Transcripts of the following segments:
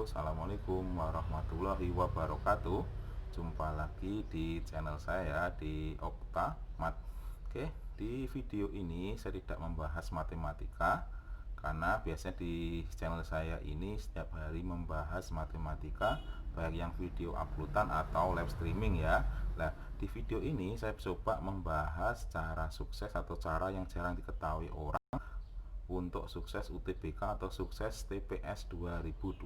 Assalamualaikum warahmatullahi wabarakatuh. Jumpa lagi di channel saya di Okta Mat. Oke, di video ini saya tidak membahas matematika karena biasanya di channel saya ini setiap hari membahas matematika, baik yang video uploadan atau live streaming ya. Nah, di video ini saya coba membahas cara sukses atau cara yang jarang diketahui orang untuk sukses UTBK atau sukses TPS 2020.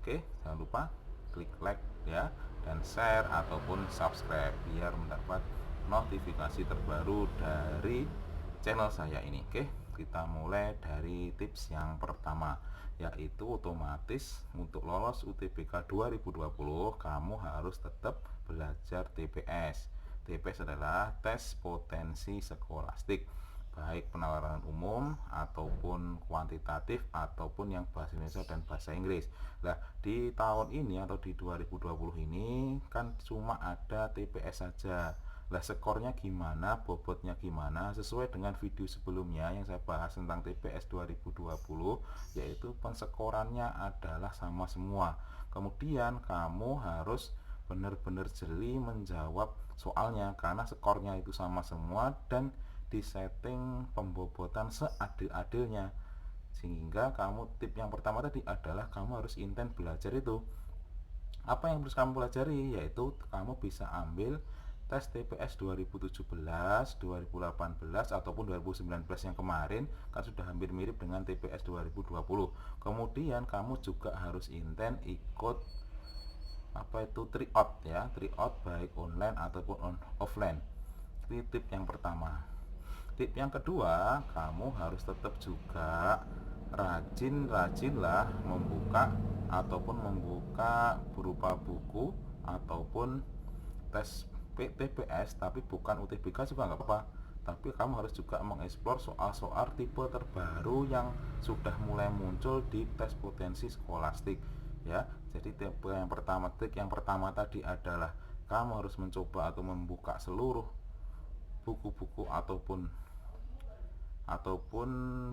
Oke, jangan lupa klik like ya, dan share ataupun subscribe biar mendapat notifikasi terbaru dari channel saya ini. Oke, kita mulai dari tips yang pertama, yaitu otomatis untuk lolos UTBK 2020 kamu harus tetap belajar TPS. TPS adalah tes potensi skolastik, baik penawaran umum ataupun kuantitatif ataupun yang bahasa Indonesia dan bahasa Inggris. Nah, di tahun ini atau di 2020 ini kan cuma ada TPS saja. Lah, skornya gimana, bobotnya gimana, sesuai dengan video sebelumnya yang saya bahas tentang TPS 2020, yaitu penskorannya adalah sama semua. Kemudian kamu harus benar-benar jeli menjawab soalnya karena skornya itu sama semua dan disetting pembobotan seadil-adilnya. Sehingga kamu, tip yang pertama tadi adalah kamu harus intens belajar itu. Apa yang harus kamu pelajari? Yaitu kamu bisa ambil tes TPS 2017, 2018 ataupun 2019 yang kemarin kan sudah hampir mirip dengan TPS 2020. Kemudian kamu juga harus intens ikut tryout ya, tryout baik online ataupun offline. Ini tip yang pertama. Tip yang kedua, kamu harus tetap juga rajin-rajinlah membuka berupa buku ataupun tes TPS, tapi bukan UTBK juga nggak apa-apa, tapi kamu harus juga mengeksplor soal-soal tipe terbaru yang sudah mulai muncul di tes potensi skolastik ya. Jadi trik yang pertama tadi adalah kamu harus mencoba atau membuka seluruh buku-buku ataupun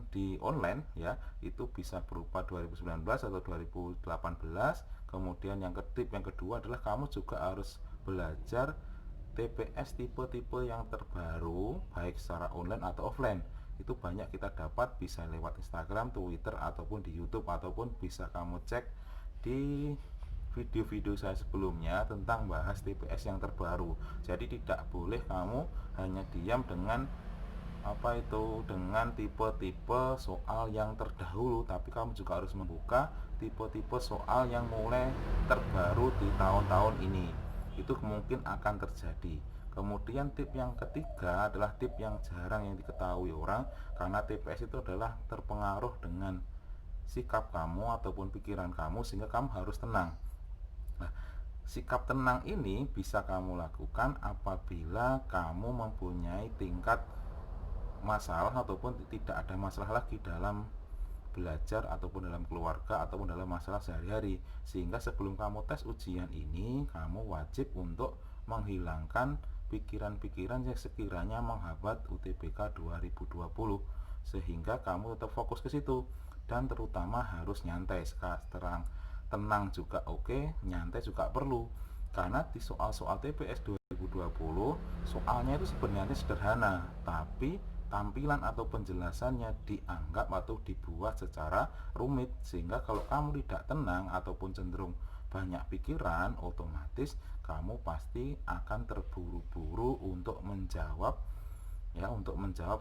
di online ya, itu bisa berupa 2019 atau 2018. Kemudian tip yang kedua adalah kamu juga harus belajar TPS tipe-tipe yang terbaru baik secara online atau offline. Itu banyak kita dapat bisa lewat Instagram, Twitter ataupun di YouTube, ataupun bisa kamu cek di video-video saya sebelumnya tentang bahas TPS yang terbaru. Jadi tidak boleh kamu hanya diam dengan dengan tipe-tipe soal yang terdahulu, tapi kamu juga harus membuka tipe-tipe soal yang mulai terbaru di tahun-tahun ini. Itu mungkin akan terjadi. Kemudian tip yang ketiga adalah tip yang jarang yang diketahui orang, karena TPS itu adalah terpengaruh dengan sikap kamu ataupun pikiran kamu, sehingga kamu harus tenang. Nah, sikap tenang ini bisa kamu lakukan apabila kamu mempunyai tingkat masalah ataupun tidak ada masalah lagi dalam belajar ataupun dalam keluarga ataupun dalam masalah sehari-hari. Sehingga sebelum kamu tes ujian ini, kamu wajib untuk menghilangkan pikiran-pikiran yang sekiranya menghambat UTBK 2020, sehingga kamu tetap fokus ke situ. Dan terutama harus nyantai. Tenang juga oke, nyantai juga perlu, karena di soal-soal TPS 2020 soalnya itu sebenarnya sederhana, tapi tampilan atau penjelasannya dianggap atau dibuat secara rumit, sehingga kalau kamu tidak tenang ataupun cenderung banyak pikiran, otomatis kamu pasti akan terburu-buru untuk menjawab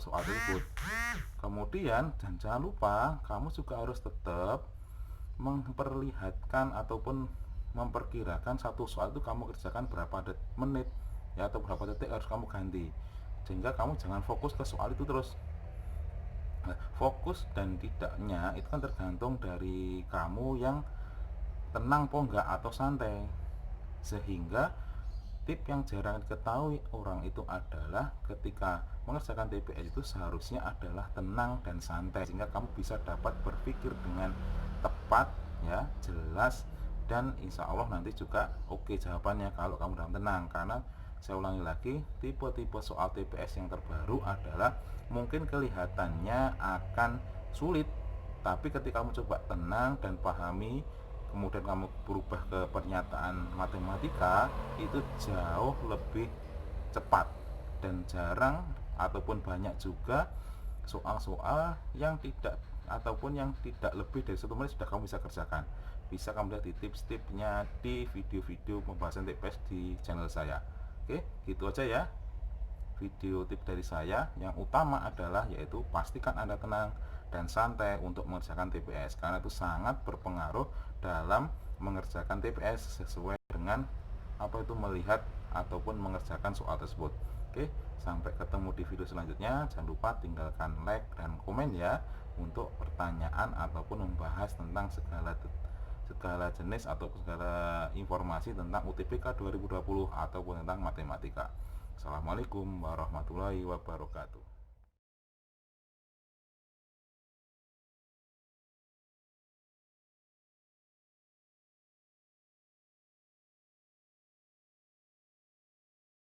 soal tersebut. Kemudian dan jangan lupa kamu juga harus tetap memperlihatkan ataupun memperkirakan satu soal itu kamu kerjakan berapa menit ya, atau berapa detik harus kamu ganti, sehingga kamu jangan fokus ke soal itu terus. Nah, fokus dan tidaknya itu kan tergantung dari kamu yang tenang po enggak atau santai. Sehingga tip yang jarang diketahui orang itu adalah ketika mengerjakan TPS itu seharusnya adalah tenang dan santai, sehingga kamu bisa dapat berpikir dengan tepat ya, jelas, dan insya Allah nanti juga oke jawabannya kalau kamu dalam tenang. Karena saya ulangi lagi, tipe-tipe soal TPS yang terbaru adalah mungkin kelihatannya akan sulit, tapi ketika kamu coba tenang dan pahami kemudian kamu berubah ke pernyataan matematika, itu jauh lebih cepat dan jarang ataupun banyak juga soal-soal yang tidak ataupun yang tidak lebih dari 1 menit sudah kamu bisa kerjakan. Bisa kamu lihat di tips-tipsnya di video-video pembahasan TPS di channel saya. Oke, gitu aja ya video tips dari saya. Yang utama adalah yaitu pastikan Anda tenang dan santai untuk mengerjakan TPS, karena itu sangat berpengaruh dalam mengerjakan TPS sesuai dengan apa itu melihat ataupun mengerjakan soal tersebut. Oke, sampai ketemu di video selanjutnya. Jangan lupa tinggalkan like dan komen ya untuk pertanyaan ataupun membahas tentang segala jenis atau segala informasi tentang UTBK 2020 ataupun tentang matematika. Assalamualaikum warahmatullahi wabarakatuh.